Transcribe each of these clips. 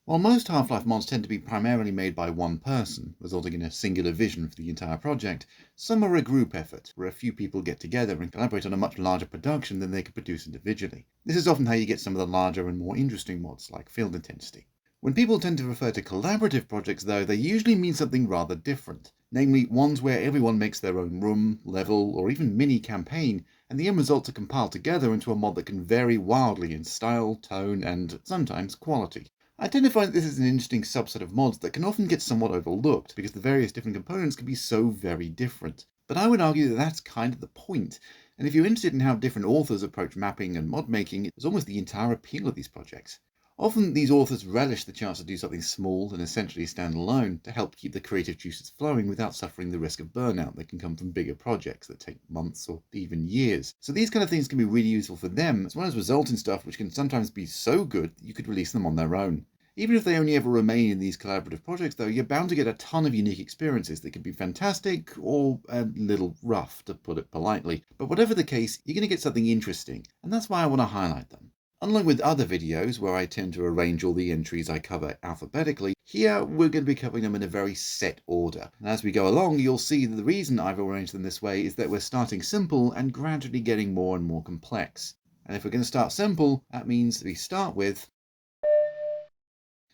While most Half-Life mods tend to be primarily made by one person, resulting in a singular vision for the entire project, some are a group effort, where a few people get together and collaborate on a much larger production than they could produce individually. This is often how you get some of the larger and more interesting mods, like Field Intensity. When people tend to refer to collaborative projects, though, they usually mean something rather different, namely ones where everyone makes their own room, level, or even mini-campaign, and the end results are compiled together into a mod that can vary wildly in style, tone, and sometimes quality. I tend to find this is an interesting subset of mods that can often get somewhat overlooked because the various different components can be so very different. But I would argue that that's kind of the point, and if you're interested in how different authors approach mapping and mod making, it's almost the entire appeal of these projects. Often these authors relish the chance to do something small and essentially stand alone to help keep the creative juices flowing without suffering the risk of burnout that can come from bigger projects that take months or even years. So these kind of things can be really useful for them, as well as result in stuff which can sometimes be so good that you could release them on their own. Even if they only ever remain in these collaborative projects, though, you're bound to get a ton of unique experiences that can be fantastic or a little rough, to put it politely. But whatever the case, you're going to get something interesting, and that's why I want to highlight them. Unlike with other videos, where I tend to arrange all the entries I cover alphabetically, here we're going to be covering them in a very set order. And as we go along, you'll see that the reason I've arranged them this way is that we're starting simple and gradually getting more and more complex. And if we're going to start simple, that means we start with...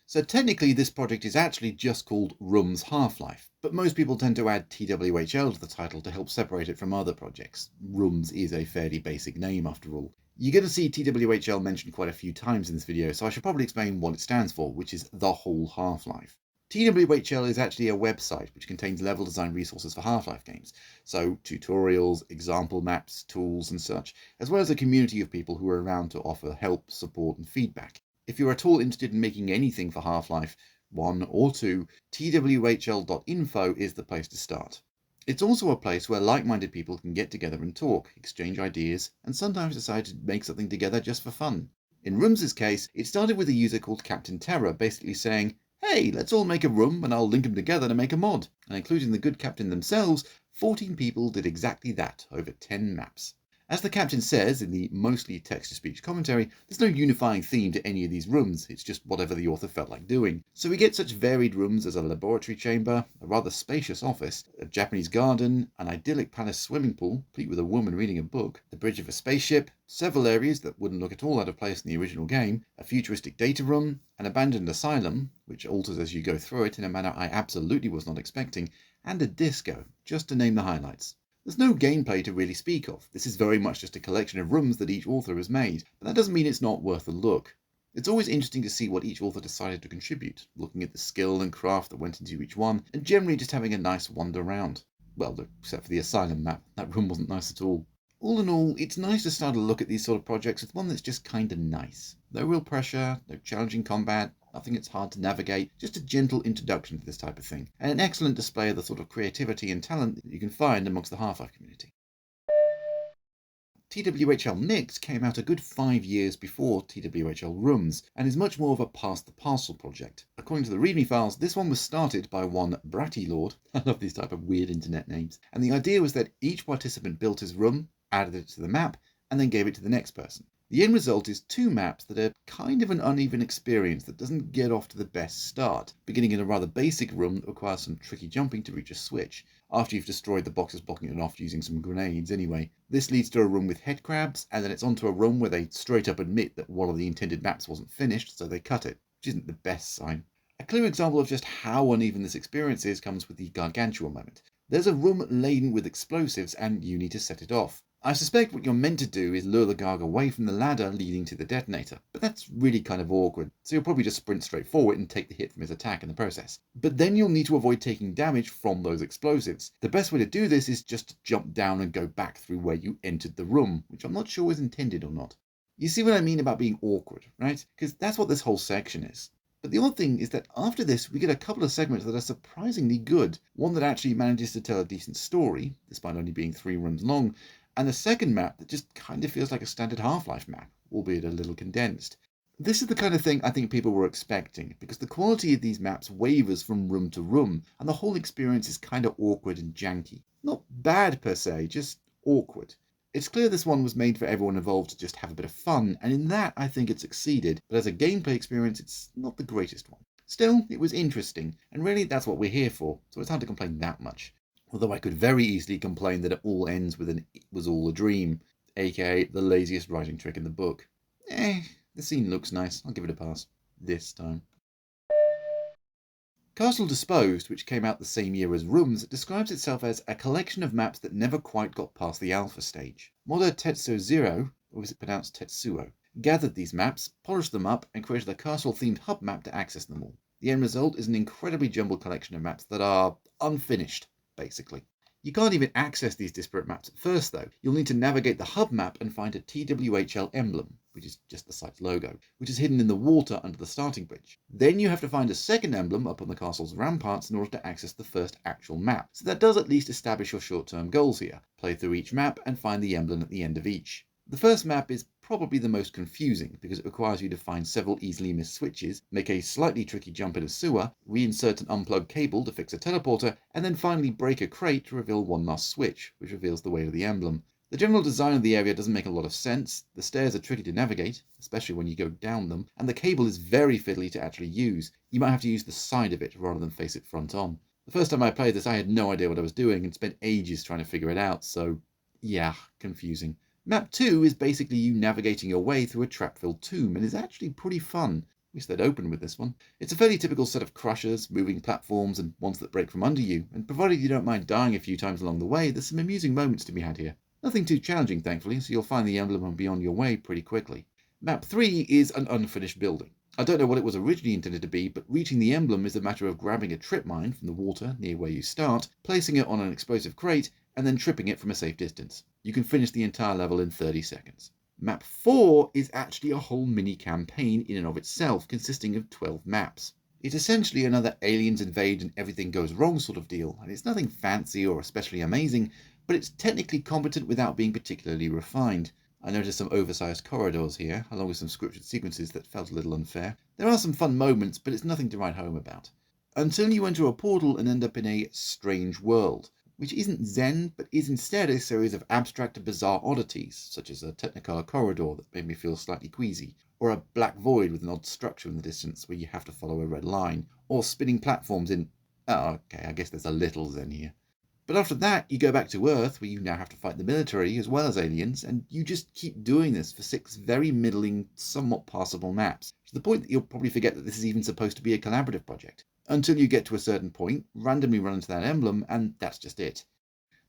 So technically this project is actually just called Rooms Half-Life, but most people tend to add TWHL to the title to help separate it from other projects. Rooms is a fairly basic name after all. You're going to see TWHL mentioned quite a few times in this video, so I should probably explain what it stands for, which is The Whole Half-Life. TWHL is actually a website which contains level design resources for Half-Life games, so tutorials, example maps, tools and such, as well as a community of people who are around to offer help, support and feedback. If you're at all interested in making anything for Half-Life 1 or 2, twhl.info is the place to start. It's also a place where like-minded people can get together and talk, exchange ideas, and sometimes decide to make something together just for fun. In Rooms' case, it started with a user called Captain Terror basically saying, "Hey, let's all make a room and I'll link them together to make a mod." And including the good captain themselves, 14 people did exactly that over 10 maps. As the captain says in the mostly text-to-speech commentary, there's no unifying theme to any of these rooms, it's just whatever the author felt like doing. So we get such varied rooms as a laboratory chamber, a rather spacious office, a Japanese garden, an idyllic palace swimming pool, complete with a woman reading a book, the bridge of a spaceship, several areas that wouldn't look at all out of place in the original game, a futuristic data room, an abandoned asylum, which alters as you go through it in a manner I absolutely was not expecting, and a disco, just to name the highlights. There's no gameplay to really speak of. This is very much just a collection of rooms that each author has made, but that doesn't mean it's not worth a look. It's always interesting to see what each author decided to contribute, looking at the skill and craft that went into each one, and generally just having a nice wander around. Well, except for the asylum map, that room wasn't nice at all. All in all, it's nice to start a look at these sort of projects with one that's just kinda nice. No real pressure, no challenging combat, nothing that's hard to navigate, just a gentle introduction to this type of thing, and an excellent display of the sort of creativity and talent that you can find amongst the Half-Life community. TWHL Mixed came out a good 5 years before TWHL Rooms, and is much more of a pass-the-parcel project. According to the README files, this one was started by one Bratty Lord, I love these type of weird internet names, and the idea was that each participant built his room, added it to the map, and then gave it to the next person. The end result is 2 maps that are kind of an uneven experience that doesn't get off to the best start, beginning in a rather basic room that requires some tricky jumping to reach a switch, after you've destroyed the boxes blocking it off using some grenades anyway. This leads to a room with head crabs, and then it's onto a room where they straight up admit that one of the intended maps wasn't finished, so they cut it, which isn't the best sign. A clear example of just how uneven this experience is comes with the Gargantua moment. There's a room laden with explosives and you need to set it off. I suspect what you're meant to do is lure the Garg away from the ladder leading to the detonator, but that's really kind of awkward, so you'll probably just sprint straight forward and take the hit from his attack in the process. But then you'll need to avoid taking damage from those explosives. The best way to do this is just to jump down and go back through where you entered the room, which I'm not sure was intended or not. You see what I mean about being awkward, right? Because that's what this whole section is. But the odd thing is that after this, we get a couple of segments that are surprisingly good. One that actually manages to tell a decent story, despite only being 3 runs long, and a second map that just kind of feels like a standard Half-Life map, albeit a little condensed. This is the kind of thing I think people were expecting, because the quality of these maps wavers from room to room, and the whole experience is kind of awkward and janky. Not bad per se, just awkward. It's clear this one was made for everyone involved to just have a bit of fun, and in that I think it succeeded, but as a gameplay experience it's not the greatest one. Still, it was interesting, and really that's what we're here for, so it's hard to complain that much. Although I could very easily complain that it all ends with an "it was all a dream," aka the laziest writing trick in the book. The scene looks nice, I'll give it a pass. This time. Castle Disposed, which came out the same year as Rooms, describes itself as a collection of maps that never quite got past the alpha stage. Modder Tetsuo, or is it pronounced Tetsuo, gathered these maps, polished them up, and created a castle-themed hub map to access them all. The end result is an incredibly jumbled collection of maps that are unfinished, basically. You can't even access these disparate maps at first though. You'll need to navigate the hub map and find a TWHL emblem, which is just the site's logo, which is hidden in the water under the starting bridge. Then you have to find a second emblem up on the castle's ramparts in order to access the first actual map. So that does at least establish your short-term goals here. Play through each map and find the emblem at the end of each. The first map is probably the most confusing because it requires you to find several easily missed switches, make a slightly tricky jump in a sewer, reinsert an unplugged cable to fix a teleporter, and then finally break a crate to reveal one last switch, which reveals the way to the emblem. The general design of the area doesn't make a lot of sense, the stairs are tricky to navigate, especially when you go down them, and the cable is very fiddly to actually use. You might have to use the side of it rather than face it front on. The first time I played this I had no idea what I was doing and spent ages trying to figure it out, so yeah, confusing. Map 2 is basically you navigating your way through a trap-filled tomb and is actually pretty fun. Wish they'd opened with this one. It's a fairly typical set of crushers, moving platforms and ones that break from under you, and provided you don't mind dying a few times along the way, there's some amusing moments to be had here. Nothing too challenging thankfully, so you'll find the emblem and be on your way pretty quickly. Map 3 is an unfinished building. I don't know what it was originally intended to be, but reaching the emblem is a matter of grabbing a trip mine from the water near where you start, placing it on an explosive crate, and then tripping it from a safe distance. You can finish the entire level in 30 seconds. Map 4 is actually a whole mini-campaign in and of itself, consisting of 12 maps. It's essentially another aliens invade and everything goes wrong sort of deal, and it's nothing fancy or especially amazing, but it's technically competent without being particularly refined. I noticed some oversized corridors here, along with some scripted sequences that felt a little unfair. There are some fun moments, but it's nothing to write home about. Until you enter a portal and end up in a strange world, which isn't Zen, but is instead a series of abstract and bizarre oddities, such as a Technicolor corridor that made me feel slightly queasy, or a black void with an odd structure in the distance where you have to follow a red line, or spinning platforms in... Oh, okay, I guess there's a little Zen here. But after that, you go back to Earth, where you now have to fight the military as well as aliens, and you just keep doing this for 6 very middling, somewhat passable maps, to the point that you'll probably forget that this is even supposed to be a collaborative project. Until you get to a certain point, randomly run into that emblem, and that's just it.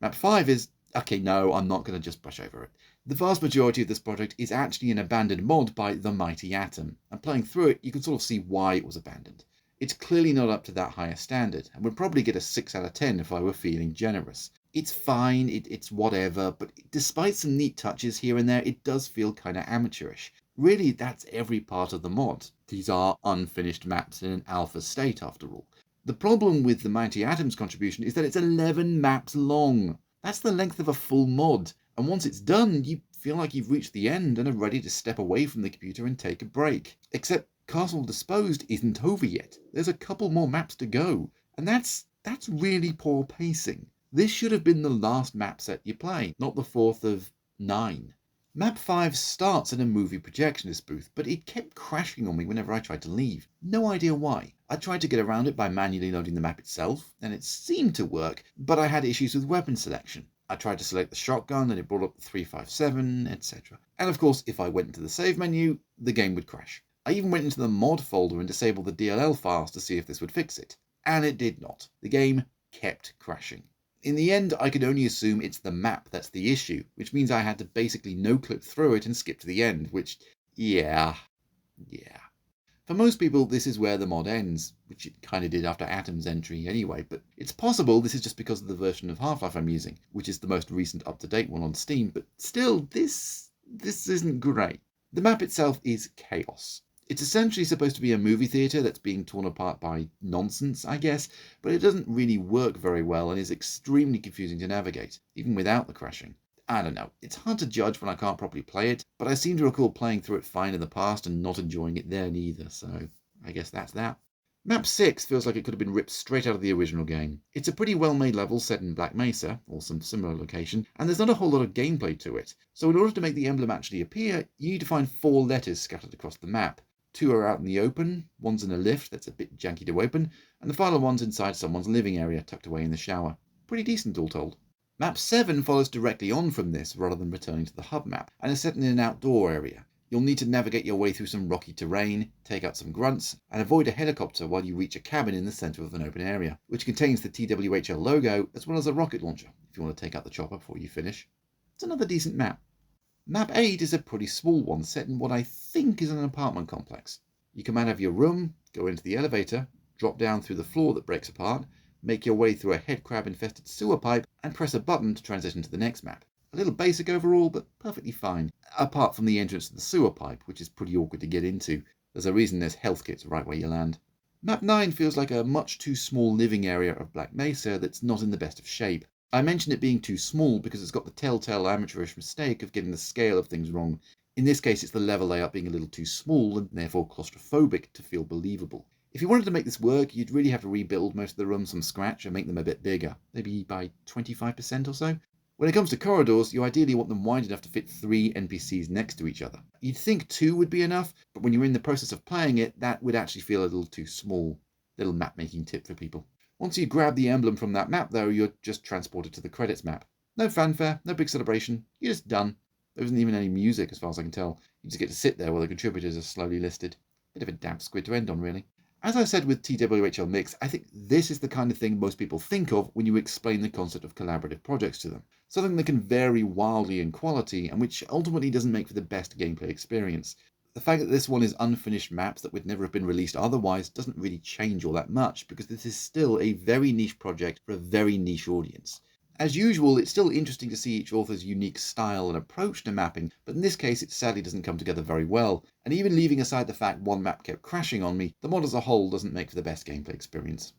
Map 5 is... okay, no, I'm not going to just brush over it. The vast majority of this project is actually an abandoned mod by The Mighty Atom, and playing through it, you can sort of see why it was abandoned. It's clearly not up to that higher standard, and would probably get a 6 out of 10 if I were feeling generous. It's fine, it's whatever, but despite some neat touches here and there, it does feel kinda amateurish. Really, that's every part of the mod. These are unfinished maps in an alpha state, after all. The problem with the Mighty Atom's contribution is that it's 11 maps long. That's the length of a full mod, and once it's done, you feel like you've reached the end and are ready to step away from the computer and take a break. Except Castle Disposed isn't over yet. There's a couple more maps to go, and that's really poor pacing. This should have been the last map set you play, not the 4th of 9. Map 5 starts in a movie projectionist booth, but it kept crashing on me whenever I tried to leave. No idea why. I tried to get around it by manually loading the map itself, and it seemed to work, but I had issues with weapon selection. I tried to select the shotgun and it brought up the 357, etc. And of course, if I went into the save menu, the game would crash. I even went into the mod folder and disabled the DLL files to see if this would fix it. And it did not. The game kept crashing. In the end, I could only assume it's the map that's the issue, which means I had to basically no-clip through it and skip to the end, which, yeah. For most people, this is where the mod ends, which it kinda did after Atom's entry anyway, but it's possible this is just because of the version of Half-Life I'm using, which is the most recent up-to-date one on Steam, but still, this isn't great. The map itself is chaos. It's essentially supposed to be a movie theatre that's being torn apart by nonsense, I guess, but it doesn't really work very well and is extremely confusing to navigate, even without the crashing. I don't know, it's hard to judge when I can't properly play it, but I seem to recall playing through it fine in the past and not enjoying it then either, so I guess that's that. Map 6 feels like it could have been ripped straight out of the original game. It's a pretty well-made level set in Black Mesa, or some similar location, and there's not a whole lot of gameplay to it. So in order to make the emblem actually appear, you need to find 4 letters scattered across the map. 2 are out in the open, one's in a lift that's a bit janky to open, and the final one's inside someone's living area tucked away in the shower. Pretty decent all told. Map 7 follows directly on from this rather than returning to the hub map, and is set in an outdoor area. You'll need to navigate your way through some rocky terrain, take out some grunts, and avoid a helicopter while you reach a cabin in the centre of an open area, which contains the TWHL logo as well as a rocket launcher, if you want to take out the chopper before you finish. It's another decent map. Map 8 is a pretty small one, set in what I think is an apartment complex. You come out of your room, go into the elevator, drop down through the floor that breaks apart, make your way through a head crab infested sewer pipe, and press a button to transition to the next map. A little basic overall, but perfectly fine, apart from the entrance to the sewer pipe, which is pretty awkward to get into. There's a reason there's health kits right where you land. Map 9 feels like a much too small living area of Black Mesa that's not in the best of shape. I mention it being too small because it's got the telltale amateurish mistake of getting the scale of things wrong. In this case, it's the level layout being a little too small and therefore claustrophobic to feel believable. If you wanted to make this work, you'd really have to rebuild most of the rooms from scratch and make them a bit bigger, maybe by 25% or so. When it comes to corridors, you ideally want them wide enough to fit 3 NPCs next to each other. You'd think 2 would be enough, but when you're in the process of playing it, that would actually feel a little too small. Little map making tip for people. Once you grab the emblem from that map though, you're just transported to the credits map. No fanfare, no big celebration, you're just done. There isn't even any music as far as I can tell. You just get to sit there while the contributors are slowly listed. Bit of a damp squid to end on, really. As I said with TWHL Mix, I think this is the kind of thing most people think of when you explain the concept of collaborative projects to them. Something that can vary wildly in quality and which ultimately doesn't make for the best gameplay experience. The fact that this one is unfinished maps that would never have been released otherwise doesn't really change all that much, because this is still a very niche project for a very niche audience. As usual, it's still interesting to see each author's unique style and approach to mapping, but in this case it sadly doesn't come together very well, and even leaving aside the fact one map kept crashing on me, the mod as a whole doesn't make for the best gameplay experience.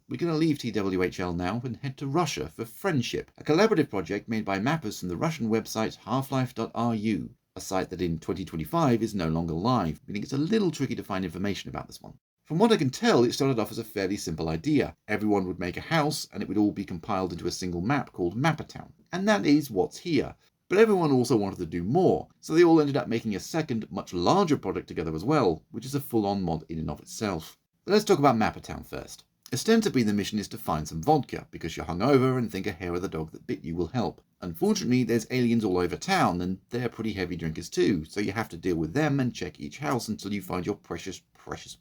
We're going to leave TWHL now and head to Russia for Friendship, a collaborative project made by mappers from the Russian website halflife.ru, a site that in 2025 is no longer live, meaning it's a little tricky to find information about this one. From what I can tell, it started off as a fairly simple idea. Everyone would make a house and it would all be compiled into a single map called Mappertown. And that is what's here. But everyone also wanted to do more, so they all ended up making a second, much larger project together as well, which is a full-on mod in and of itself. But let's talk about Mappertown first. Ostensibly the mission is to find some vodka, because you're hungover and think a hair of the dog that bit you will help. Unfortunately, there's aliens all over town, and they're pretty heavy drinkers too, so you have to deal with them and check each house until you find your precious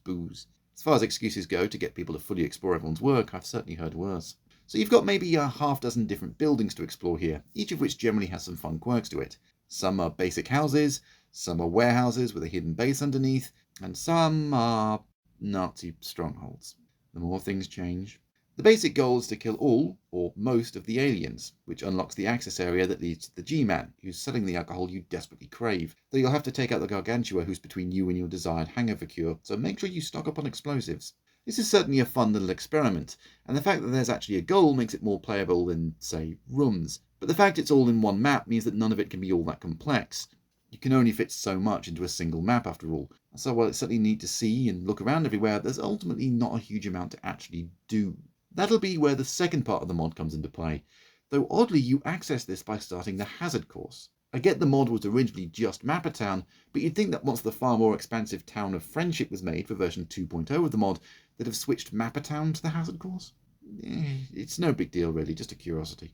booze. As far as excuses go to get people to fully explore everyone's work, I've certainly heard worse. So you've got maybe a half dozen different buildings to explore here, each of which generally has some fun quirks to it. Some are basic houses, some are warehouses with a hidden base underneath, and some are Nazi strongholds. The more things change. The basic goal is to kill all, or most, of the aliens, which unlocks the access area that leads to the G-Man, who's selling the alcohol you desperately crave. Though you'll have to take out the Gargantua who's between you and your desired hangover cure, so make sure you stock up on explosives. This is certainly a fun little experiment, and the fact that there's actually a goal makes it more playable than, say, rooms. But the fact it's all in one map means that none of it can be all that complex. You can only fit so much into a single map after all, so while it's certainly neat to see and look around everywhere, there's ultimately not a huge amount to actually do. That'll be where the second part of the mod comes into play, though oddly you access this by starting the hazard course. I get the mod was originally just Mappertown, but you'd think that once the far more expansive town of Friendship was made for version 2.0 of the mod, they'd have switched Mappertown to the hazard course. It's no big deal really, just a curiosity.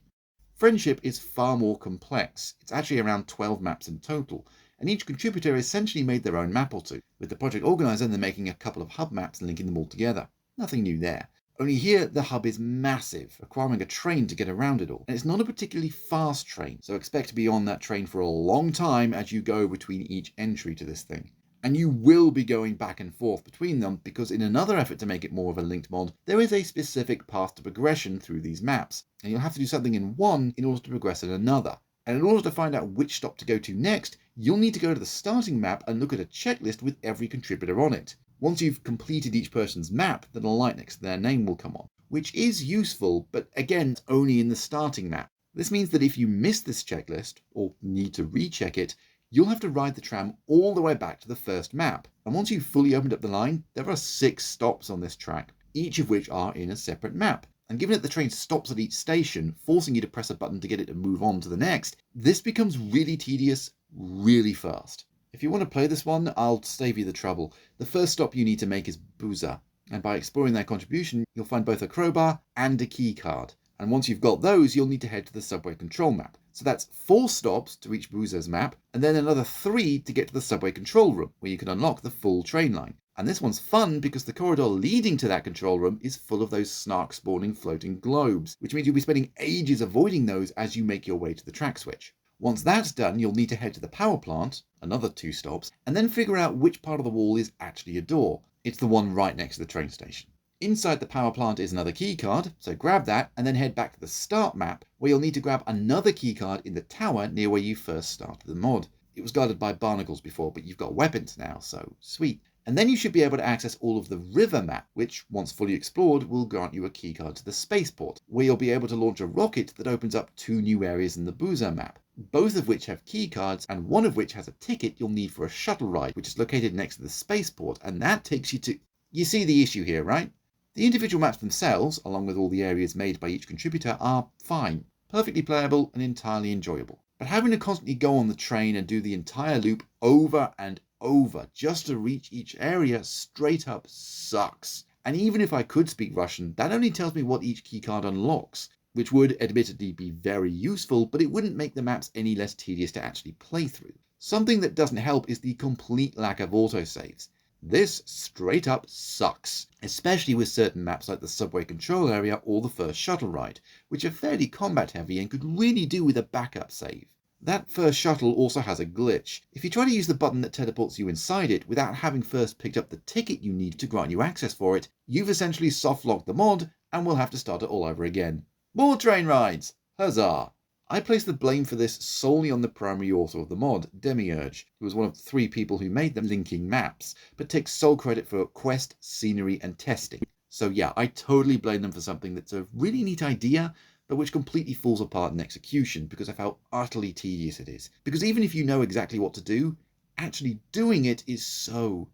Friendship is far more complex. It's actually around 12 maps in total, and each contributor essentially made their own map or two, with the project organizer then making a couple of hub maps and linking them all together. Nothing new there. Only here the hub is massive, requiring a train to get around it all, and it's not a particularly fast train, so expect to be on that train for a long time as you go between each entry to this thing. And you will be going back and forth between them, because in another effort to make it more of a linked mod, there is a specific path to progression through these maps, and you'll have to do something in one in order to progress in another. And in order to find out which stop to go to next, you'll need to go to the starting map and look at a checklist with every contributor on it. Once you've completed each person's map, then a light next to their name will come on, which is useful, but again, it's only in the starting map. This means that if you miss this checklist, or need to recheck it, you'll have to ride the tram all the way back to the first map. And once you've fully opened up the line, there are 6 stops on this track, each of which are in a separate map. And given that the train stops at each station, forcing you to press a button to get it to move on to the next, this becomes really tedious really fast. If you want to play this one, I'll save you the trouble. The first stop you need to make is Boozer, and by exploring their contribution, you'll find both a crowbar and a key card. And once you've got those, you'll need to head to the subway control map. So that's 4 stops to reach Boozer's map, and then another 3 to get to the subway control room, where you can unlock the full train line. And this one's fun because the corridor leading to that control room is full of those snark-spawning floating globes, which means you'll be spending ages avoiding those as you make your way to the track switch. Once that's done, you'll need to head to the power plant, another 2 stops, and then figure out which part of the wall is actually a door. It's the one right next to the train station. Inside the power plant is another key card, so grab that and then head back to the start map, where you'll need to grab another key card in the tower near where you first started the mod. It was guarded by barnacles before, but you've got weapons now, so sweet. And then you should be able to access all of the river map, which, once fully explored, will grant you a keycard to the spaceport, where you'll be able to launch a rocket that opens up 2 new areas in the Boozer map, both of which have keycards, and one of which has a ticket you'll need for a shuttle ride, which is located next to the spaceport, and that takes you to... You see the issue here, right? The individual maps themselves, along with all the areas made by each contributor, are fine, perfectly playable and entirely enjoyable. But having to constantly go on the train and do the entire loop over and over just to reach each area straight up sucks. And even if I could speak Russian, that only tells me what each keycard unlocks, which would admittedly be very useful, but it wouldn't make the maps any less tedious to actually play through. Something that doesn't help is the complete lack of autosaves. This straight up sucks, especially with certain maps like the subway control area or the first shuttle ride, which are fairly combat heavy and could really do with a backup save. That first shuttle also has a glitch. If you try to use the button that teleports you inside it without having first picked up the ticket you need to grant you access for it, you've essentially soft-locked the mod and will have to start it all over again. More train rides! Huzzah! I place the blame for this solely on the primary author of the mod, Demiurge, who was one of the 3 people who made the linking maps, but takes sole credit for quest, scenery, and testing. So yeah, I totally blame them for something that's a really neat idea, but which completely falls apart in execution because of how utterly tedious it is. Because even if you know exactly what to do, actually doing it is so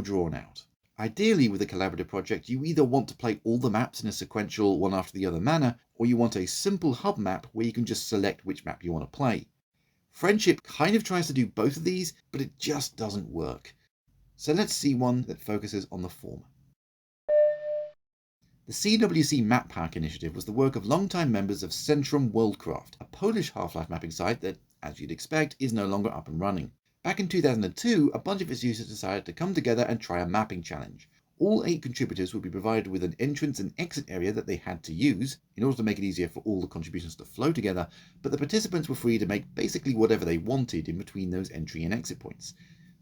drawn out. Ideally, with a collaborative project, you either want to play all the maps in a sequential one after the other manner, or you want a simple hub map where you can just select which map you want to play. Friendship kind of tries to do both of these, but it just doesn't work. So let's see one that focuses on the former. The CWC Map Pack initiative was the work of longtime members of Centrum Worldcraft, a Polish Half-Life mapping site that, as you'd expect, is no longer up and running. Back in 2002, a bunch of its users decided to come together and try a mapping challenge. All 8 contributors would be provided with an entrance and exit area that they had to use, in order to make it easier for all the contributions to flow together, but the participants were free to make basically whatever they wanted in between those entry and exit points.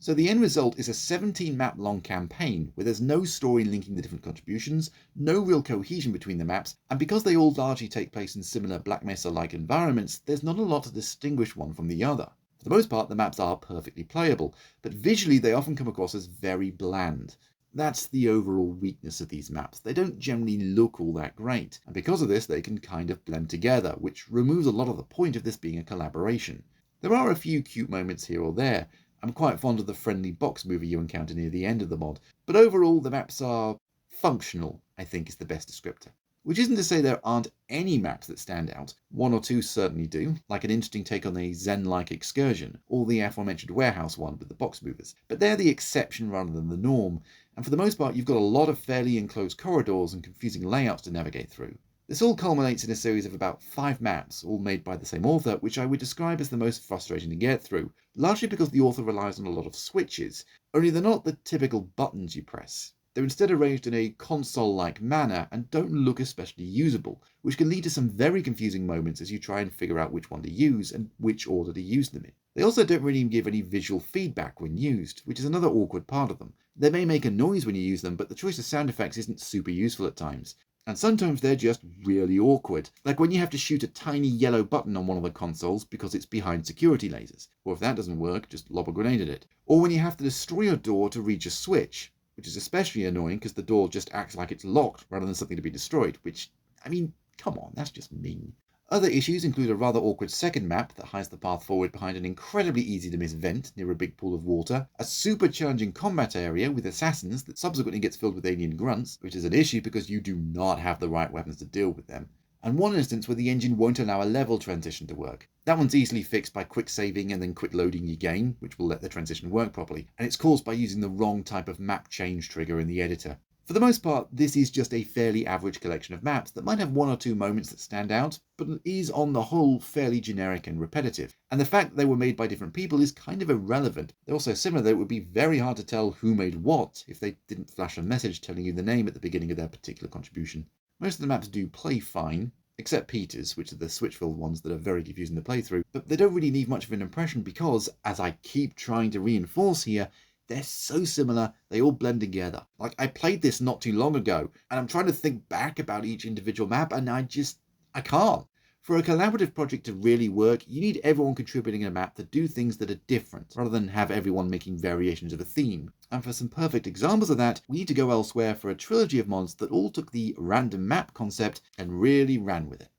So the end result is a 17 map long campaign where there's no story linking the different contributions, no real cohesion between the maps, and because they all largely take place in similar Black Mesa-like environments, there's not a lot to distinguish one from the other. For the most part, the maps are perfectly playable, but visually they often come across as very bland. That's the overall weakness of these maps. They don't generally look all that great, and because of this they can kind of blend together, which removes a lot of the point of this being a collaboration. There are a few cute moments here or there. I'm quite fond of the friendly box mover you encounter near the end of the mod, but overall the maps are functional, I think is the best descriptor. Which isn't to say there aren't any maps that stand out. 1 or 2 certainly do, like an interesting take on a Zen-like excursion, or the aforementioned warehouse one with the box movers. But they're the exception rather than the norm, and for the most part you've got a lot of fairly enclosed corridors and confusing layouts to navigate through. This all culminates in a series of about 5 maps, all made by the same author, which I would describe as the most frustrating to get through, largely because the author relies on a lot of switches, only they're not the typical buttons you press. They're instead arranged in a console-like manner and don't look especially usable, which can lead to some very confusing moments as you try and figure out which one to use and which order to use them in. They also don't really give any visual feedback when used, which is another awkward part of them. They may make a noise when you use them, but the choice of sound effects isn't super useful at times. And sometimes they're just really awkward, like when you have to shoot a tiny yellow button on one of the consoles because it's behind security lasers, or if that doesn't work, just lob a grenade at it. Or when you have to destroy a door to reach a switch, which is especially annoying because the door just acts like it's locked rather than something to be destroyed, which, I mean, come on, that's just mean. Other issues include a rather awkward second map that hides the path forward behind an incredibly easy to miss vent near a big pool of water, a super challenging combat area with assassins that subsequently gets filled with alien grunts, which is an issue because you do not have the right weapons to deal with them, and one instance where the engine won't allow a level transition to work. That one's easily fixed by quick saving and then quick loading your game, which will let the transition work properly, and it's caused by using the wrong type of map change trigger in the editor. For the most part, this is just a fairly average collection of maps that might have one or two moments that stand out, but is on the whole fairly generic and repetitive. And the fact that they were made by different people is kind of irrelevant. They're also similar that it would be very hard to tell who made what if they didn't flash a message telling you the name at the beginning of their particular contribution. Most of the maps do play fine, except Peter's, which are the switch-filled ones that are very confusing to play through, but they don't really leave much of an impression because, as I keep trying to reinforce here, they're so similar, they all blend together. Like, I played this not too long ago, and I'm trying to think back about each individual map, and I can't. For a collaborative project to really work, you need everyone contributing a map to do things that are different, rather than have everyone making variations of a theme. And for some perfect examples of that, we need to go elsewhere for a trilogy of mods that all took the random map concept and really ran with it.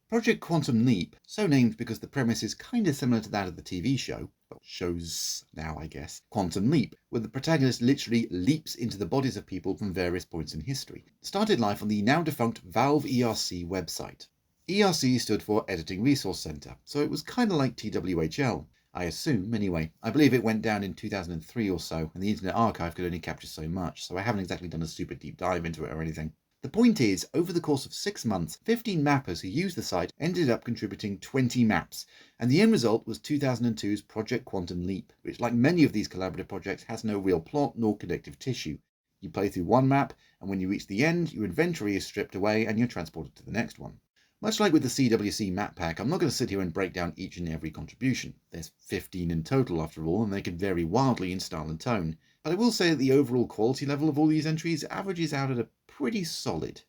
Project Quantum Leap, so named because the premise is kind of similar to that of the TV show, well, shows now I guess, Quantum Leap, where the protagonist literally leaps into the bodies of people from various points in history, started life on the now defunct Valve ERC website. ERC stood for Editing Resource Center, so it was kind of like TWHL. I assume, anyway. I believe it went down in 2003 or so, and the Internet Archive could only capture so much, so I haven't exactly done a super deep dive into it or anything. The point is, over the course of 6 months, 15 mappers who used the site ended up contributing 20 maps, and the end result was 2002's Project Quantum Leap, which, like many of these collaborative projects, has no real plot nor connective tissue. You play through one map, and when you reach the end, your inventory is stripped away and you're transported to the next one. Much like with the CWC map pack, I'm not going to sit here and break down each and every contribution. There's 15 in total after all, and they can vary wildly in style and tone. But I will say that the overall quality level of all these entries averages out at a pretty solid.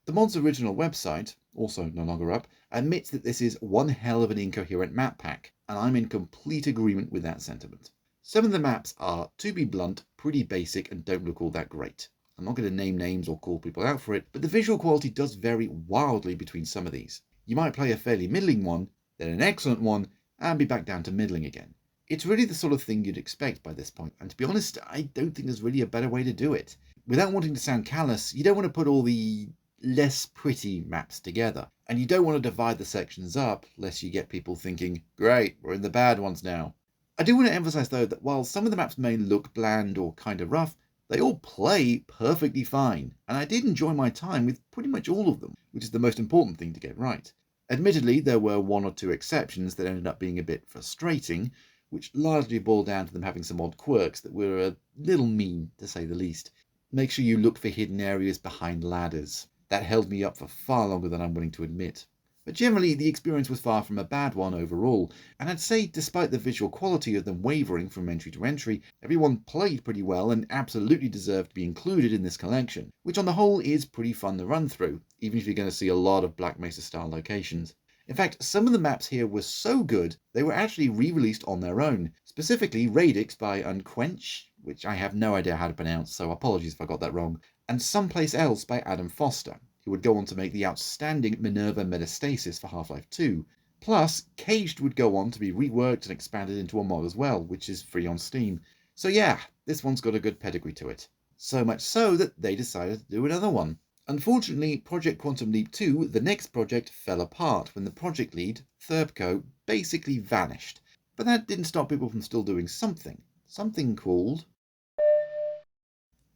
The mod's original website, also no longer up, admits that this is one hell of an incoherent map pack, and I'm in complete agreement with that sentiment. Some of the maps are, to be blunt, pretty basic and don't look all that great. I'm not going to name names or call people out for it, but the visual quality does vary wildly between some of these. You might play a fairly middling one, then an excellent one, and be back down to middling again. It's really the sort of thing you'd expect by this point, and to be honest, I don't think there's really a better way to do it. Without wanting to sound callous, you don't want to put all the less pretty maps together, and you don't want to divide the sections up, lest you get people thinking, great, we're in the bad ones now. I do want to emphasize though that while some of the maps may look bland or kind of rough, they all play perfectly fine, and I did enjoy my time with pretty much all of them, which is the most important thing to get right. Admittedly, there were one or two exceptions that ended up being a bit frustrating, which largely boiled down to them having some odd quirks that were a little mean, to say the least. Make sure you look for hidden areas behind ladders. That held me up for far longer than I'm willing to admit. But generally, the experience was far from a bad one overall, and I'd say despite the visual quality of them wavering from entry to entry, everyone played pretty well and absolutely deserved to be included in this collection, which on the whole is pretty fun to run through, even if you're going to see a lot of Black Mesa style locations. In fact, some of the maps here were so good, they were actually re-released on their own, specifically Radix by Unquench, which I have no idea how to pronounce, so apologies if I got that wrong, and Someplace Else by Adam Foster, who would go on to make the outstanding Minerva Metastasis for Half-Life 2. Plus, Caged would go on to be reworked and expanded into a mod as well, which is free on Steam. So yeah, this one's got a good pedigree to it. So much so that they decided to do another one. Unfortunately, Project Quantum Leap 2, the next project, fell apart when the project lead, Thurbco, basically vanished. But that didn't stop people from still doing something. Something called...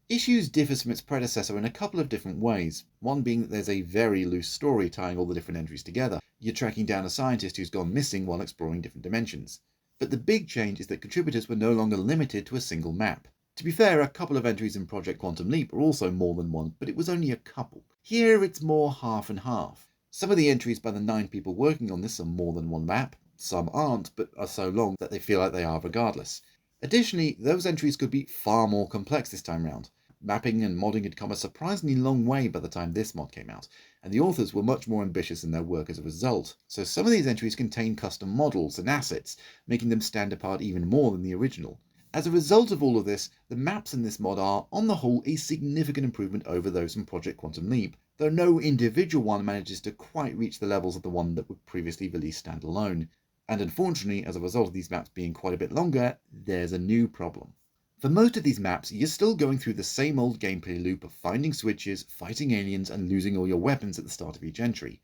Issues differs from its predecessor in a couple of different ways, one being that there's a very loose story tying all the different entries together. You're tracking down a scientist who's gone missing while exploring different dimensions. But the big change is that contributors were no longer limited to a single map. To be fair, a couple of entries in Project Quantum Leap were also more than one, but it was only a couple. Here it's more half and half. Some of the entries by the 9 people working on this are more than one map, some aren't, but are so long that they feel like they are regardless. Additionally, those entries could be far more complex this time round. Mapping and modding had come a surprisingly long way by the time this mod came out, and the authors were much more ambitious in their work as a result, so some of these entries contain custom models and assets, making them stand apart even more than the original. As a result of all of this, the maps in this mod are, on the whole, a significant improvement over those from Project Quantum Leap, though no individual one manages to quite reach the levels of the one that were previously released standalone. And unfortunately, as a result of these maps being quite a bit longer, there's a new problem. For most of these maps, you're still going through the same old gameplay loop of finding switches, fighting aliens, and losing all your weapons at the start of each entry.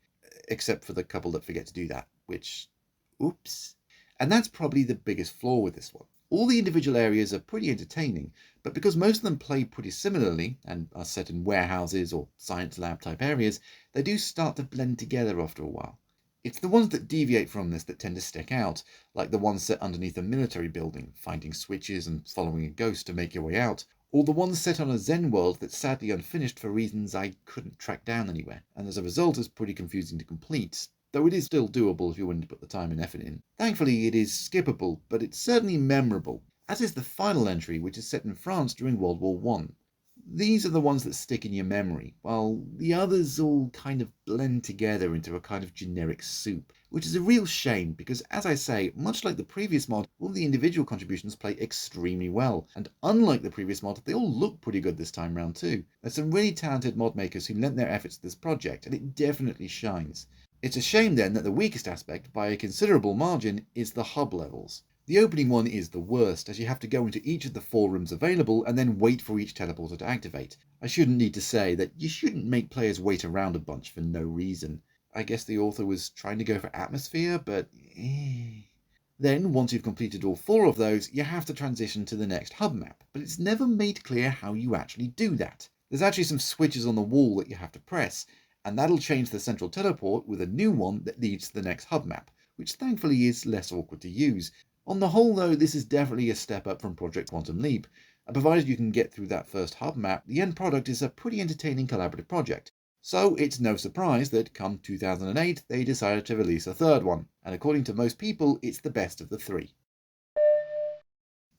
Except for the couple that forget to do that, which... oops. And that's probably the biggest flaw with this one. All the individual areas are pretty entertaining, but because most of them play pretty similarly, and are set in warehouses or science lab type areas, they do start to blend together after a while. It's the ones that deviate from this that tend to stick out, like the ones set underneath a military building, finding switches and following a ghost to make your way out, or the ones set on a Zen world that's sadly unfinished for reasons I couldn't track down anywhere, and as a result is pretty confusing to complete, though it is still doable if you're willing to put the time and effort in. Thankfully it is skippable, but it's certainly memorable, as is the final entry, which is set in France during World War I. These are the ones that stick in your memory, while the others all kind of blend together into a kind of generic soup, which is a real shame because, as I say, much like the previous mod, all the individual contributions play extremely well, and unlike the previous mod, they all look pretty good this time round too. There's some really talented mod makers who lent their efforts to this project, and it definitely shines. It's a shame then that the weakest aspect, by a considerable margin, is the hub levels. The opening one is the worst, as you have to go into each of the 4 rooms available and then wait for each teleporter to activate. I shouldn't need to say that you shouldn't make players wait around a bunch for no reason. I guess the author was trying to go for atmosphere, but Then, once you've completed all 4 of those, you have to transition to the next hub map, but it's never made clear how you actually do that. There's actually some switches on the wall that you have to press, and that'll change the central teleport with a new one that leads to the next hub map, which thankfully is less awkward to use. On the whole though, this is definitely a step up from Project Quantum Leap, and provided you can get through that first hub map, the end product is a pretty entertaining collaborative project. So it's no surprise that come 2008 they decided to release a third one, and according to most people it's the best of the 3.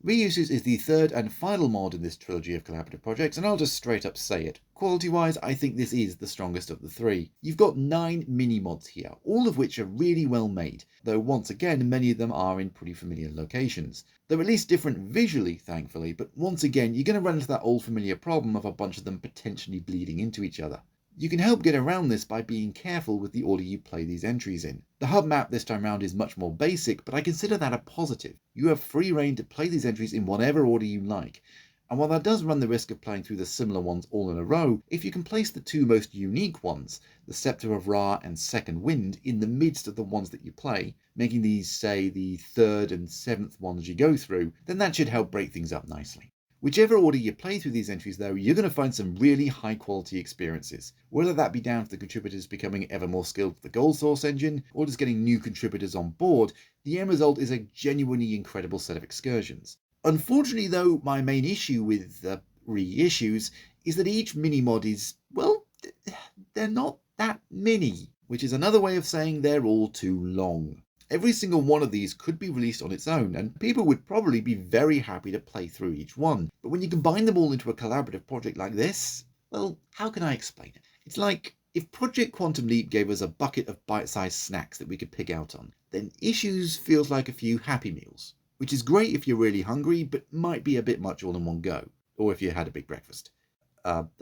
Reuses is the third and final mod in this trilogy of collaborative projects, and I'll just straight up say it. Quality-wise, I think this is the strongest of the 3. You've got 9 mini-mods here, all of which are really well made, though once again many of them are in pretty familiar locations. They're at least different visually, thankfully, but once again you're going to run into that old familiar problem of a bunch of them potentially bleeding into each other. You can help get around this by being careful with the order you play these entries in. The hub map this time round is much more basic, but I consider that a positive. You have free reign to play these entries in whatever order you like, and while that does run the risk of playing through the similar ones all in a row, if you can place the 2 most unique ones, the Scepter of Ra and Second Wind, in the midst of the ones that you play, making these, say, the 3rd and 7th ones you go through, then that should help break things up nicely. Whichever order you play through these entries though, you're going to find some really high quality experiences. Whether that be down to the contributors becoming ever more skilled with the Gold Source engine, or just getting new contributors on board, the end result is a genuinely incredible set of excursions. Unfortunately though, my main issue with reissues is that each mini-mod is, well, they're not that mini, which is another way of saying they're all too long. Every single one of these could be released on its own, and people would probably be very happy to play through each one. But when you combine them all into a collaborative project like this, well, how can I explain it? It's like if Project Quantum Leap gave us a bucket of bite-sized snacks that we could pick out on, then Issues feels like a few Happy Meals, which is great if you're really hungry, but might be a bit much all in one go, or if you had a big breakfast.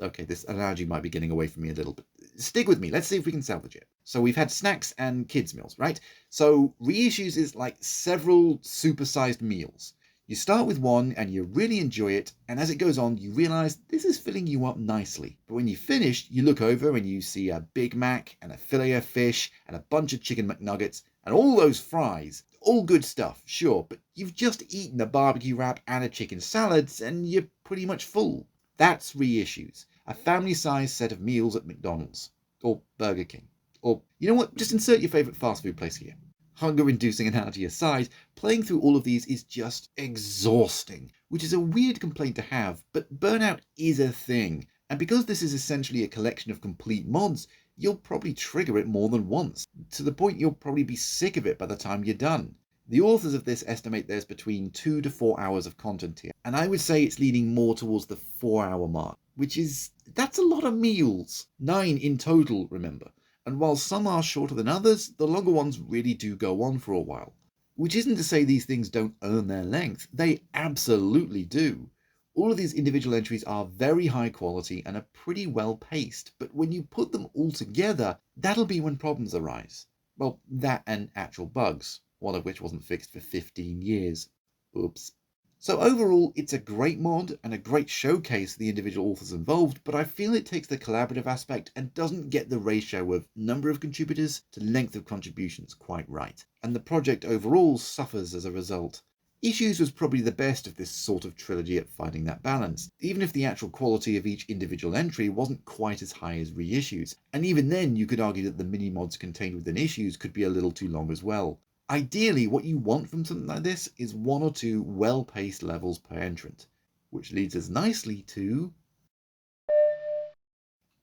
Okay, this analogy might be getting away from me a little bit. Stick with me, let's see if we can salvage it. So we've had snacks and kids meals, right? So reissues is like several supersized meals. You start with one and you really enjoy it, and as it goes on you realise this is filling you up nicely. But when you finish, you look over and you see a Big Mac and a fillet of fish and a bunch of chicken McNuggets and all those fries. All good stuff, sure, but you've just eaten a barbecue wrap and a chicken salad and you're pretty much full. That's reissues, a family-sized set of meals at McDonald's, or Burger King, or, you know what, just insert your favourite fast food place here. Hunger-inducing analogy aside, playing through all of these is just exhausting, which is a weird complaint to have, but burnout is a thing, and because this is essentially a collection of complete mods, you'll probably trigger it more than once, to the point you'll probably be sick of it by the time you're done. The authors of this estimate there's between 2 to 4 hours of content here, and I would say it's leaning more towards the 4-hour mark, that's a lot of meals. 9 in total, remember, and while some are shorter than others, the longer ones really do go on for a while. Which isn't to say these things don't earn their length, they absolutely do. All of these individual entries are very high quality and are pretty well paced, but when you put them all together, that'll be when problems arise. Well, that and actual bugs, one of which wasn't fixed for 15 years. Oops. So overall, it's a great mod and a great showcase for the individual authors involved, but I feel it takes the collaborative aspect and doesn't get the ratio of number of contributors to length of contributions quite right, and the project overall suffers as a result. Issues was probably the best of this sort of trilogy at finding that balance, even if the actual quality of each individual entry wasn't quite as high as reissues, and even then you could argue that the mini-mods contained within issues could be a little too long as well. Ideally, what you want from something like this is 1 or 2 well-paced levels per entrant, which leads us nicely to...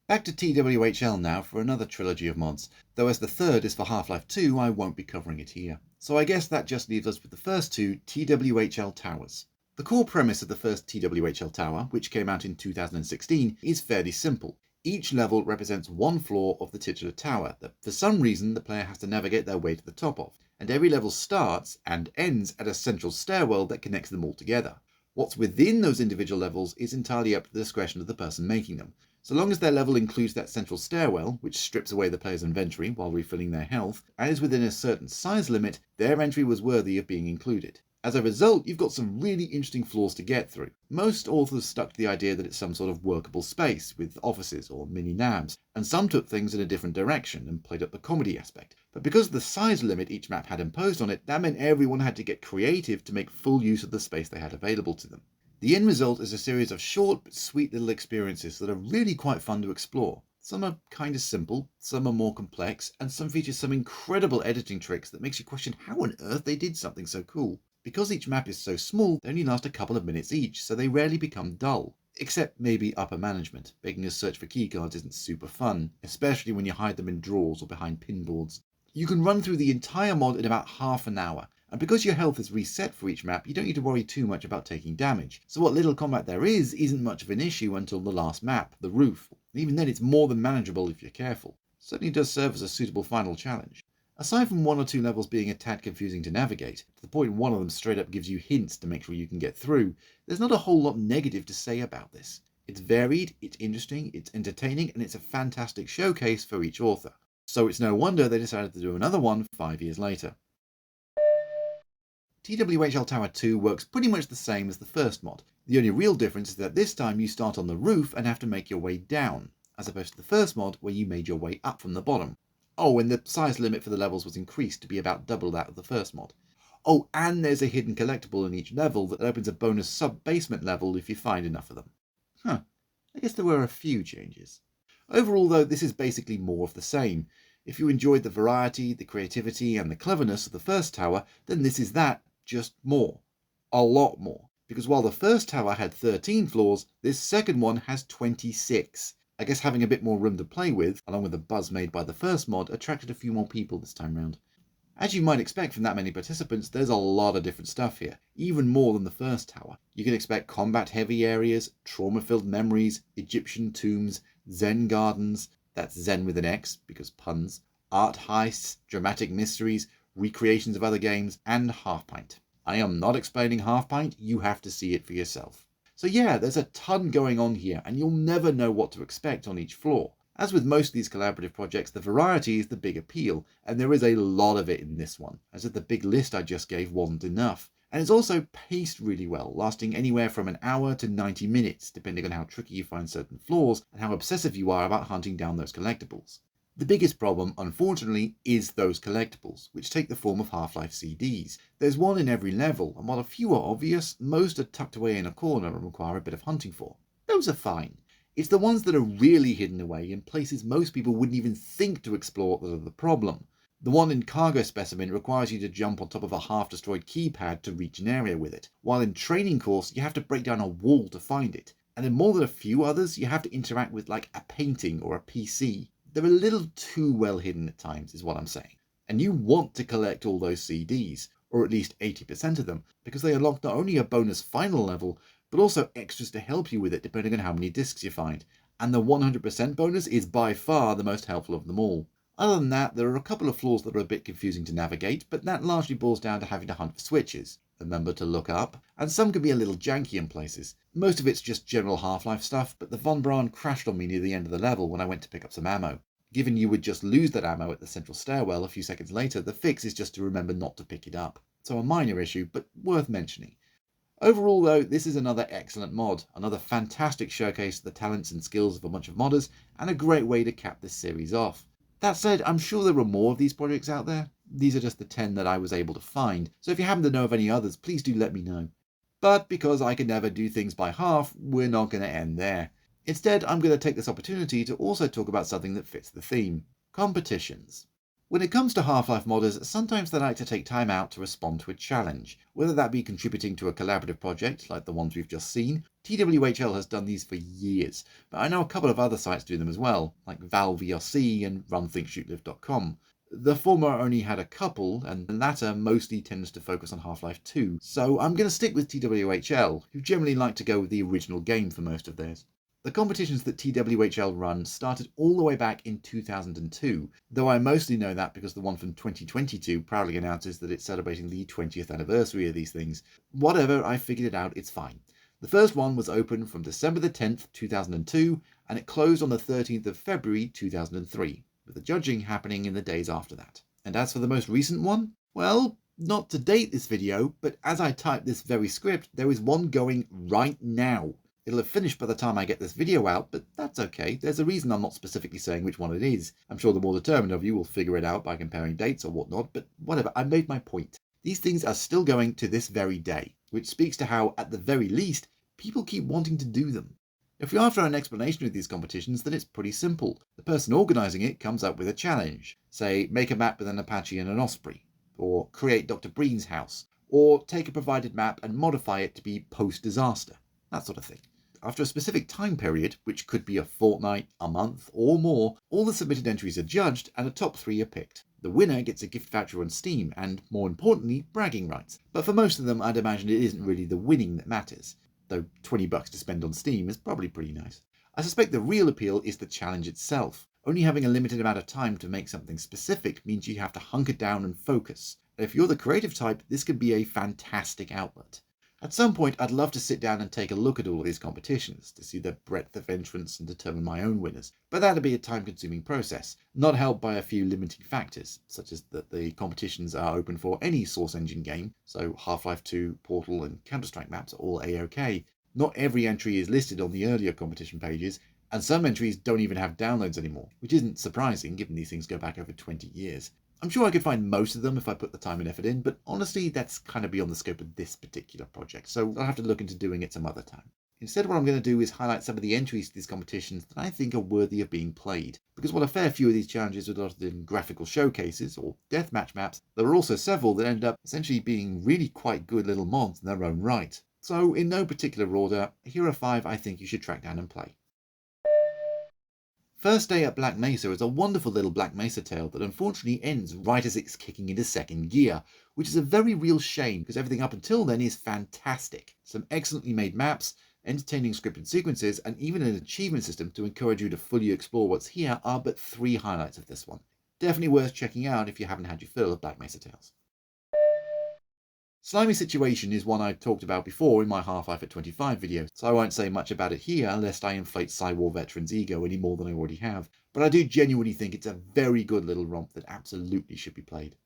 Back to TWHL now for another trilogy of mods, though as the third is for Half-Life 2, I won't be covering it here. So I guess that just leaves us with the first two TWHL Towers. The core premise of the first TWHL Tower, which came out in 2016, is fairly simple. Each level represents one floor of the titular tower that for some reason the player has to navigate their way to the top of, and every level starts and ends at a central stairwell that connects them all together. What's within those individual levels is entirely up to the discretion of the person making them. So long as their level includes that central stairwell, which strips away the player's inventory while refilling their health, and is within a certain size limit, their entry was worthy of being included. As a result, you've got some really interesting floors to get through. Most authors stuck to the idea that it's some sort of workable space with offices or mini-nabs, and some took things in a different direction and played up the comedy aspect. But because of the size limit each map had imposed on it, that meant everyone had to get creative to make full use of the space they had available to them. The end result is a series of short but sweet little experiences that are really quite fun to explore. Some are kind of simple, some are more complex, and some feature some incredible editing tricks that makes you question how on earth they did something so cool. Because each map is so small, they only last a couple of minutes each, so they rarely become dull. Except maybe upper management. Making a search for keycards isn't super fun, especially when you hide them in drawers or behind pinboards. You can run through the entire mod in about half an hour, and because your health is reset for each map, you don't need to worry too much about taking damage. So what little combat there is isn't much of an issue until the last map, the roof. Even then it's more than manageable if you're careful. Certainly does serve as a suitable final challenge. Aside from 1 or 2 levels being a tad confusing to navigate, to the point one of them straight up gives you hints to make sure you can get through, there's not a whole lot negative to say about this. It's varied, it's interesting, it's entertaining, and it's a fantastic showcase for each author. So it's no wonder they decided to do another one 5 years later. TWHL Tower 2 works pretty much the same as the first mod. The only real difference is that this time you start on the roof and have to make your way down, as opposed to the first mod where you made your way up from the bottom. Oh, and the size limit for the levels was increased to be about double that of the first mod. Oh, and there's a hidden collectible in each level that opens a bonus sub-basement level if you find enough of them. I guess there were a few changes. Overall though, this is basically more of the same. If you enjoyed the variety, the creativity and the cleverness of the first tower, then this is that, just more. A lot more. Because while the first tower had 13 floors, this second one has 26. I guess having a bit more room to play with, along with the buzz made by the first mod, attracted a few more people this time round. As you might expect from that many participants, there's a lot of different stuff here, even more than the first tower. You can expect combat-heavy areas, trauma-filled memories, Egyptian tombs, Zen gardens, that's Zen with an X, because puns, art heists, dramatic mysteries, recreations of other games, and Half-Pint. I am not explaining Half-Pint, you have to see it for yourself. So yeah, there's a ton going on here, and you'll never know what to expect on each floor. As with most of these collaborative projects, the variety is the big appeal, and there is a lot of it in this one, as if the big list I just gave wasn't enough. And it's also paced really well, lasting anywhere from an hour to 90 minutes, depending on how tricky you find certain floors and how obsessive you are about hunting down those collectibles. The biggest problem, unfortunately, is those collectibles, which take the form of Half-Life CDs. There's one in every level, and while a few are obvious, most are tucked away in a corner and require a bit of hunting for. Those are fine. It's the ones that are really hidden away in places most people wouldn't even think to explore that are the problem. The one in Cargo Specimen requires you to jump on top of a half-destroyed keypad to reach an area with it, while in Training Course you have to break down a wall to find it. And in more than a few others, you have to interact with like a painting or a PC. They're a little too well hidden at times, is what I'm saying. And you want to collect all those CDs, or at least 80% of them, because they unlock not only a bonus final level, but also extras to help you with it depending on how many discs you find. And the 100% bonus is by far the most helpful of them all. Other than that, there are a couple of floors that are a bit confusing to navigate, but that largely boils down to having to hunt for switches, remember to look up, and some can be a little janky in places. Most of it's just general Half-Life stuff, but the Von Braun crashed on me near the end of the level when I went to pick up some ammo. Given you would just lose that ammo at the central stairwell a few seconds later, the fix is just to remember not to pick it up. So a minor issue, but worth mentioning. Overall though, this is another excellent mod, another fantastic showcase of the talents and skills of a bunch of modders, and a great way to cap this series off. That said, I'm sure there are more of these projects out there. These are just the 10 that I was able to find, so if you happen to know of any others, please do let me know. But because I can never do things by half, we're not going to end there. Instead, I'm going to take this opportunity to also talk about something that fits the theme: competitions. When it comes to Half-Life modders, sometimes they like to take time out to respond to a challenge, whether that be contributing to a collaborative project like the ones we've just seen. TWHL has done these for years, but I know a couple of other sites do them as well, like Valve VRC and RunThinkShootLive.com. The former only had a couple, and the latter mostly tends to focus on Half-Life 2, so I'm going to stick with TWHL, who generally like to go with the original game for most of theirs. The competitions that TWHL run started all the way back in 2002, though I mostly know that because the one from 2022 proudly announces that it's celebrating the 20th anniversary of these things. Whatever, I figured it out, it's fine. The first one was open from December the 10th, 2002, and it closed on the 13th of February 2003, with the judging happening in the days after that. And as for the most recent one, well, not to date this video, but as I type this very script, there is one going right now. It'll have finished by the time I get this video out, but that's okay. There's a reason I'm not specifically saying which one it is. I'm sure the more determined of you will figure it out by comparing dates or whatnot, but whatever, I made my point. These things are still going to this very day, which speaks to how, at the very least, people keep wanting to do them. If you're after an explanation of these competitions, then it's pretty simple. The person organising it comes up with a challenge. Say, make a map with an Apache and an Osprey, or create Dr. Breen's house, or take a provided map and modify it to be post-disaster, that sort of thing. After a specific time period, which could be a fortnight, a month, or more, all the submitted entries are judged and a top 3 are picked. The winner gets a gift voucher on Steam and, more importantly, bragging rights. But for most of them, I'd imagine it isn't really the winning that matters, though $20 to spend on Steam is probably pretty nice. I suspect the real appeal is the challenge itself. Only having a limited amount of time to make something specific means you have to hunker down and focus. And if you're the creative type, this could be a fantastic outlet. At some point, I'd love to sit down and take a look at all of these competitions to see their breadth of entrance and determine my own winners, but that'd be a time-consuming process, not helped by a few limiting factors, such as that the competitions are open for any Source Engine game, so Half-Life 2, Portal and Counter-Strike maps are all A-OK. Not every entry is listed on the earlier competition pages, and some entries don't even have downloads anymore, which isn't surprising given these things go back over 20 years. I'm sure I could find most of them if I put the time and effort in, but honestly, that's kind of beyond the scope of this particular project, so I'll have to look into doing it some other time. Instead, what I'm going to do is highlight some of the entries to these competitions that I think are worthy of being played, because while a fair few of these challenges resulted in graphical showcases or deathmatch maps, there are also several that end up essentially being really quite good little mods in their own right. So in no particular order, here are 5 I think you should track down and play. First Day at Black Mesa is a wonderful little Black Mesa tale that unfortunately ends right as it's kicking into second gear, which is a very real shame because everything up until then is fantastic. Some excellently made maps, entertaining scripted sequences, and even an achievement system to encourage you to fully explore what's here are but 3 highlights of this one. Definitely worth checking out if you haven't had your fill of Black Mesa tales. Slimy Situation is one I've talked about before in my Half-Life at 25 video, so I won't say much about it here lest I inflate Psywar Veteran's ego any more than I already have, but I do genuinely think it's a very good little romp that absolutely should be played.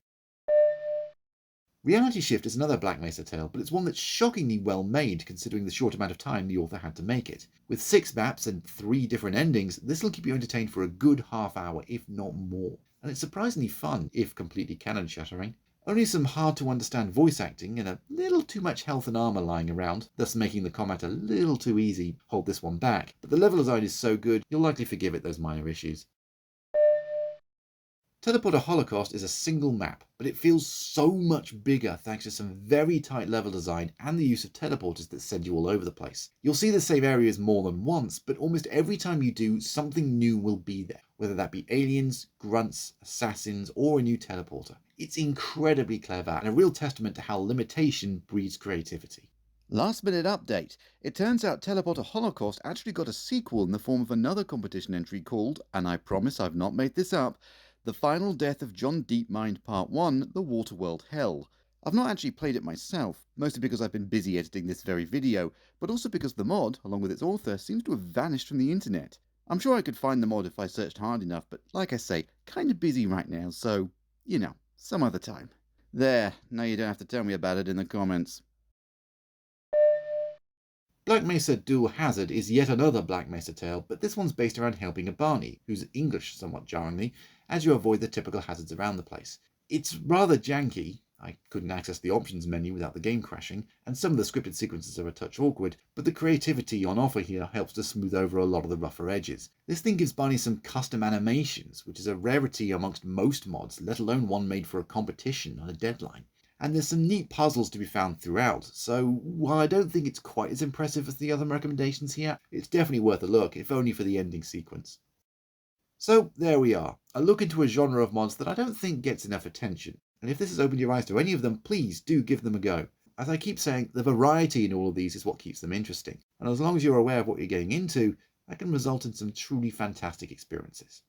Reality Shift is another Black Mesa tale, but it's one that's shockingly well made considering the short amount of time the author had to make it. With 6 maps and 3 different endings, this will keep you entertained for a good half hour, if not more. And it's surprisingly fun, if completely canon shattering. Only some hard to understand voice acting and a little too much health and armor lying around, thus making the combat a little too easy, hold this one back, but the level design is so good you'll likely forgive it those minor issues. Teleporter Holocaust is a single map, but it feels so much bigger thanks to some very tight level design and the use of teleporters that send you all over the place. You'll see the same areas more than once, but almost every time you do, something new will be there, whether that be aliens, grunts, assassins, or a new teleporter. It's incredibly clever and a real testament to how limitation breeds creativity. Last minute update. It turns out Teleporter Holocaust actually got a sequel in the form of another competition entry called, and I promise I've not made this up, The Final Death of John Deepmind Part 1, The Waterworld Hell. I've not actually played it myself, mostly because I've been busy editing this very video, but also because the mod, along with its author, seems to have vanished from the internet. I'm sure I could find the mod if I searched hard enough, but like I say, kinda busy right now, so, some other time. There, now you don't have to tell me about it in the comments. Black Mesa Dual Hazard is yet another Black Mesa tale, but this one's based around helping a Barney, who's English somewhat jarringly, as you avoid the typical hazards around the place. It's rather janky. I couldn't access the options menu without the game crashing, and some of the scripted sequences are a touch awkward, but the creativity on offer here helps to smooth over a lot of the rougher edges. This thing gives Barney some custom animations, which is a rarity amongst most mods, let alone one made for a competition on a deadline. And there's some neat puzzles to be found throughout, so while I don't think it's quite as impressive as the other recommendations here, it's definitely worth a look, if only for the ending sequence. So there we are, a look into a genre of mods that I don't think gets enough attention, and if this has opened your eyes to any of them, please do give them a go. As I keep saying, the variety in all of these is what keeps them interesting, and as long as you're aware of what you're getting into, that can result in some truly fantastic experiences.